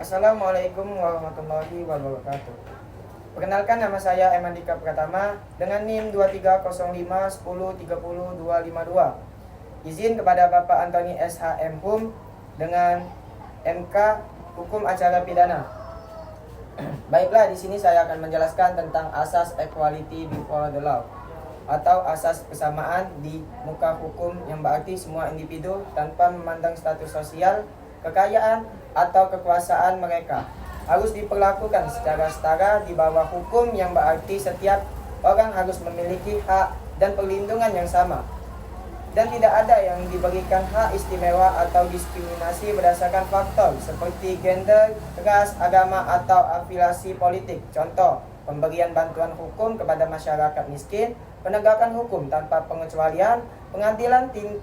Assalamualaikum warahmatullahi wabarakatuh. Perkenalkan, nama saya Emandika Pratama dengan NIM 230510300252. Izin kepada Bapak Antoni SHM Hum dengan MK Hukum Acara Pidana. Baiklah, di sini saya akan menjelaskan tentang asas equality before the law atau asas kesamaan di muka hukum, yang berarti semua individu tanpa memandang status sosial, kekayaan, atau kekuasaan mereka harus diperlakukan secara setara di bawah hukum, yang berarti setiap orang harus memiliki hak dan perlindungan yang sama, dan tidak ada yang diberikan hak istimewa atau diskriminasi berdasarkan faktor seperti gender, ras, agama, atau afiliasi politik. Contoh, pemberian bantuan hukum kepada masyarakat miskin, penegakan hukum tanpa pengecualian, pengadilan tidak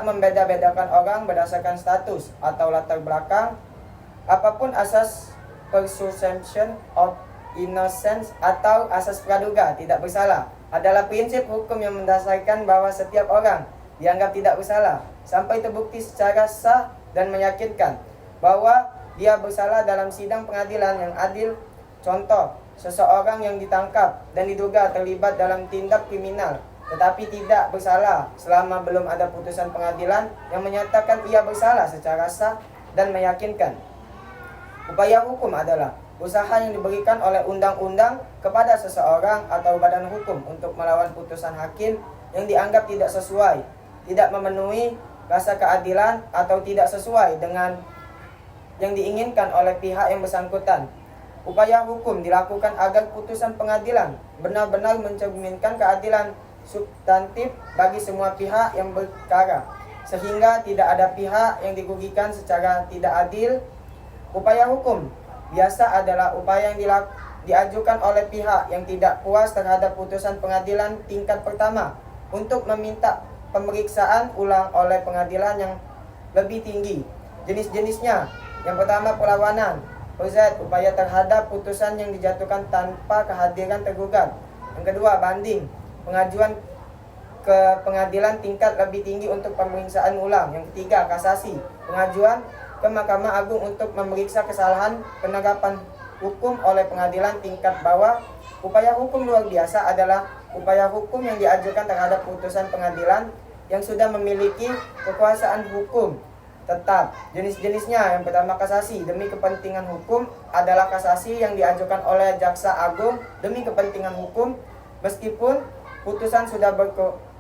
membeda-bedakan orang berdasarkan status atau latar belakang apapun, asas presumption of innocence atau asas praduga tidak bersalah adalah prinsip hukum yang mendasarkan bahwa setiap orang dianggap tidak bersalah sampai terbukti secara sah dan meyakinkan bahwa dia bersalah dalam sidang pengadilan yang adil. Contoh, seseorang yang ditangkap dan diduga terlibat dalam tindak kriminal tetapi tidak bersalah selama belum ada putusan pengadilan yang menyatakan ia bersalah secara sah dan meyakinkan. Upaya hukum adalah usaha yang diberikan oleh undang-undang kepada seseorang atau badan hukum untuk melawan putusan hakim yang dianggap tidak sesuai, tidak memenuhi rasa keadilan, atau tidak sesuai dengan yang diinginkan oleh pihak yang bersangkutan. Upaya hukum dilakukan agar putusan pengadilan benar-benar mencerminkan keadilan substantif bagi semua pihak yang berkara, sehingga tidak ada pihak yang dirugikan secara tidak adil. Upaya hukum biasa adalah upaya yang diajukan oleh pihak yang tidak puas terhadap putusan pengadilan tingkat pertama untuk meminta pemeriksaan ulang oleh pengadilan yang lebih tinggi. Jenis-jenisnya: yang pertama, perlawanan, upaya terhadap putusan yang dijatuhkan tanpa kehadiran tergugat. Yang kedua, banding, pengajuan ke pengadilan tingkat lebih tinggi untuk pemeriksaan ulang. Yang ketiga, kasasi, pengajuan ke Mahkamah Agung untuk memeriksa kesalahan penerapan hukum oleh pengadilan tingkat bawah. Upaya hukum luar biasa adalah upaya hukum yang diajukan terhadap putusan pengadilan yang sudah memiliki kekuasaan hukum tetap. Jenis-jenisnya: yang pertama, kasasi, demi kepentingan hukum, adalah kasasi yang diajukan oleh Jaksa Agung demi kepentingan hukum meskipun putusan sudah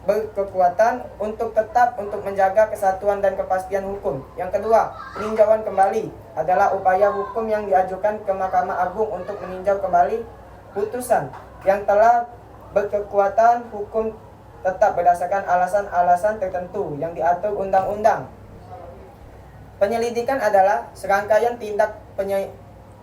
berkekuatan untuk tetap untuk menjaga kesatuan dan kepastian hukum. Yang kedua, peninjauan kembali adalah upaya hukum yang diajukan ke Mahkamah Agung untuk meninjau kembali putusan yang telah berkekuatan hukum tetap berdasarkan alasan-alasan tertentu yang diatur undang-undang. Penyelidikan adalah serangkaian tindak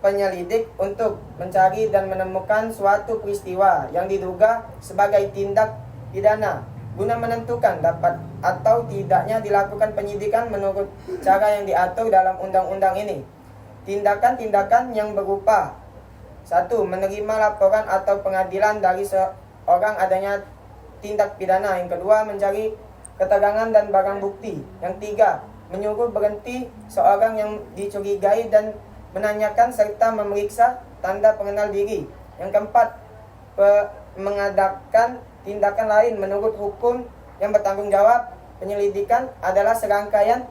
penyelidik untuk mencari dan menemukan suatu peristiwa yang diduga sebagai tindak pidana guna menentukan dapat atau tidaknya dilakukan penyidikan menurut cara yang diatur dalam undang-undang ini. Tindakan-tindakan yang berupa: 1. Menerima laporan atau pengadilan dari seorang adanya tindak pidana. Yang kedua, mencari keterangan dan barang bukti. Yang tiga, menyuruh berhenti seorang yang dicurigai dan menanyakan serta memeriksa tanda pengenal diri. Yang keempat, mengadakan tindakan lain menurut hukum yang bertanggung jawab. Penyelidikan adalah serangkaian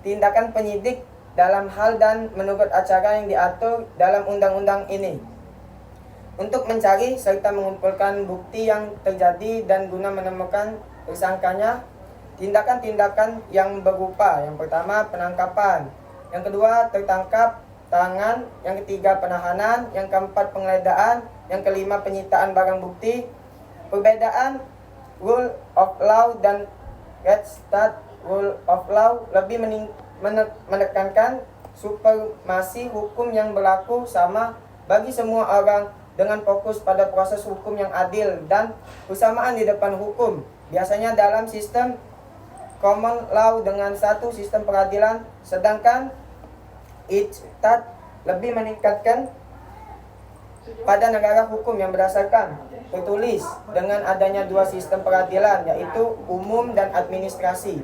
tindakan penyidik dalam hal dan menurut acara yang diatur dalam undang-undang ini untuk mencari serta mengumpulkan bukti yang terjadi dan guna menemukan tersangkanya. Tindakan-tindakan yang berupa: yang pertama, penangkapan, yang kedua, tertangkap tangan, yang ketiga, penahanan, yang keempat, penggeledahan, yang kelima, penyitaan barang bukti. Perbedaan rule of law dan Rechtsstaat rule of law lebih menekankan supremasi hukum yang berlaku sama bagi semua orang dengan fokus pada proses hukum yang adil dan bersamaan di depan hukum, biasanya dalam sistem common law dengan satu sistem peradilan, sedangkan Ijtihad lebih meningkatkan pada negara hukum yang berdasarkan tertulis dengan adanya dua sistem peradilan, yaitu umum dan administrasi,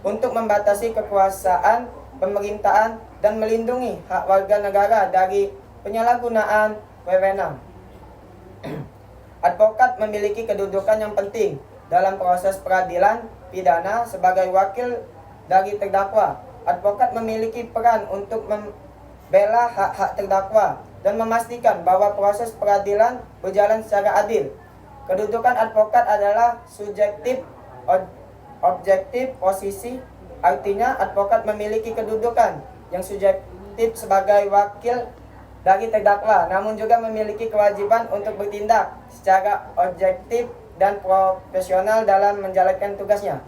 untuk membatasi kekuasaan pemerintahan dan melindungi hak warga negara dari penyalahgunaan wewenang. Advokat memiliki kedudukan yang penting dalam proses peradilan pidana sebagai wakil dari terdakwa. Advokat memiliki peran untuk membela hak-hak terdakwa dan memastikan bahwa proses peradilan berjalan secara adil. Kedudukan advokat adalah subjektif, objektif, posisi. Artinya advokat memiliki kedudukan yang subjektif sebagai wakil dari terdakwa, namun juga memiliki kewajiban untuk bertindak secara objektif dan profesional dalam menjalankan tugasnya.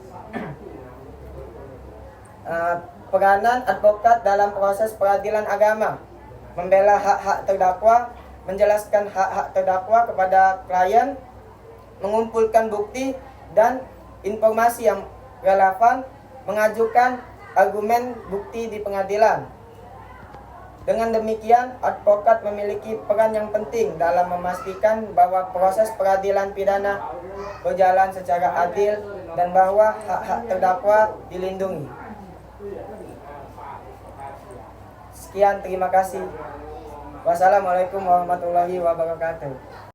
Peranan advokat dalam proses peradilan agama: membela hak-hak terdakwa, menjelaskan hak-hak terdakwa kepada klien, mengumpulkan bukti dan informasi yang relevan, mengajukan argumen bukti di pengadilan. Dengan demikian, advokat memiliki peran yang penting dalam memastikan bahwa proses peradilan pidana berjalan secara adil dan bahwa hak-hak terdakwa dilindungi. Sekian, terima kasih. Wassalamualaikum warahmatullahi wabarakatuh.